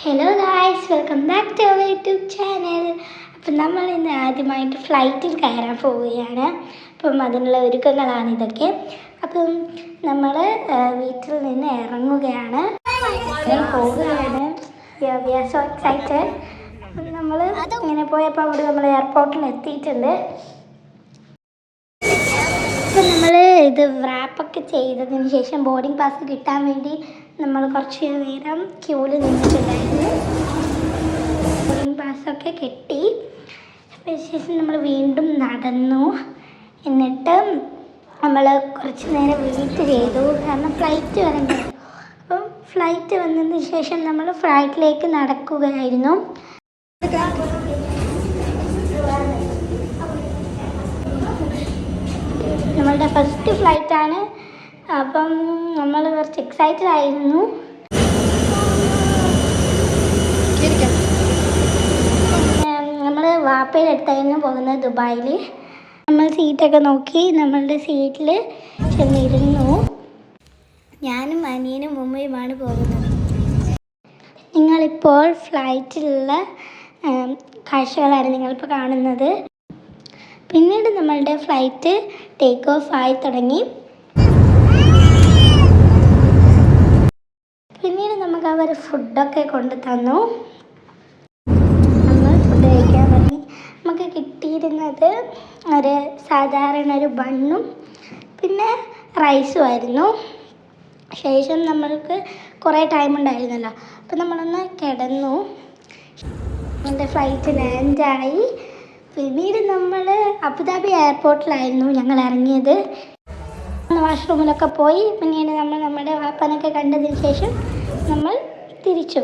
Hello guys, welcome back to our YouTube channel. അപ്പം നമ്മൾ ഇന്ന് ആദ്യമായിട്ട് ഫ്ലൈറ്റിൽ കയറാൻ പോവുകയാണ്. അപ്പം അതിനുള്ള ഒരുക്കങ്ങളാണ് ഇതൊക്കെ. അപ്പം നമ്മൾ വീട്ടിൽ നിന്ന് ഇറങ്ങുകയാണ്, പോവുകയാണ്. We are so excited. അപ്പം നമ്മൾ ഇങ്ങനെ പോയപ്പോൾ അവിടെ നമ്മൾ എയർപോർട്ടിൽ എത്തിയിട്ടുണ്ട്. അപ്പം നമ്മൾ ഇത് റാപ്പൊക്കെ ചെയ്തതിന് ശേഷം ബോർഡിംഗ് പാസ് കിട്ടാൻ വേണ്ടി നമ്മൾ കുറച്ച് നേരം ക്യൂവിൽ നിന്നിട്ടുണ്ടായിരുന്നു. ബോർഡിംഗ് പാസ്സൊക്കെ കിട്ടി. അതിനുശേഷം നമ്മൾ വീണ്ടും നടന്നു. എന്നിട്ട് നമ്മൾ കുറച്ച് നേരം വെയിറ്റ് ചെയ്തു, കാരണം ഫ്ലൈറ്റ് വരണ്ടേ. അപ്പം ഫ്ലൈറ്റ് വന്നതിന് ശേഷം നമ്മൾ ഫ്ലൈറ്റിലേക്ക് നടക്കുകയായിരുന്നു. നമ്മളുടെ ഫസ്റ്റ് ഫ്ലൈറ്റാണ്. അപ്പം നമ്മൾ കുറച്ച് എക്സൈറ്റഡ് ആയിരുന്നു. നമ്മൾ വാപ്പയുടെ അടുത്തായിരുന്നു പോകുന്നത്, ദുബായിൽ. നമ്മൾ സീറ്റൊക്കെ നോക്കി നമ്മളുടെ സീറ്റിൽ ചെന്നിരുന്നു. ഞാനും അനിയനും ഉമ്മയുമാണ് പോകുന്നത്. നിങ്ങളിപ്പോൾ ഫ്ലൈറ്റിലുള്ള കാഴ്ചകളാണ് നിങ്ങളിപ്പോൾ കാണുന്നത്. പിന്നീട് നമ്മളുടെ ഫ്ലൈറ്റ് ടേക്ക് ഓഫ് ആയി തുടങ്ങി. പിന്നീട് നമുക്ക് അവർ ഫുഡൊക്കെ കൊണ്ട് തന്നു. നമ്മൾ ഫുഡ് കഴിക്കാൻ തുടങ്ങി. നമുക്ക് കിട്ടിയിരുന്നത് സാധാരണ ഒരു ബണ്ണും പിന്നെ റൈസും ആയിരുന്നു. ശേഷം നമ്മൾക്ക് കുറേ ടൈം ഉണ്ടായിരുന്നല്ലോ, അപ്പം നമ്മളൊന്ന് കിടന്നു. നമ്മുടെ ഫ്ലൈറ്റ് ലാൻഡായി. പിന്നീട് നമ്മൾ അബുദാബി എയർപോർട്ടിലായിരുന്നു ഞങ്ങൾ ഇറങ്ങിയത്. വാഷ്റൂമിലൊക്കെ പോയി പിന്നീട് നമ്മൾ നമ്മുടെ വാപ്പാനൊക്കെ കണ്ടതിന് ശേഷം നമ്മൾ തിരിച്ചു.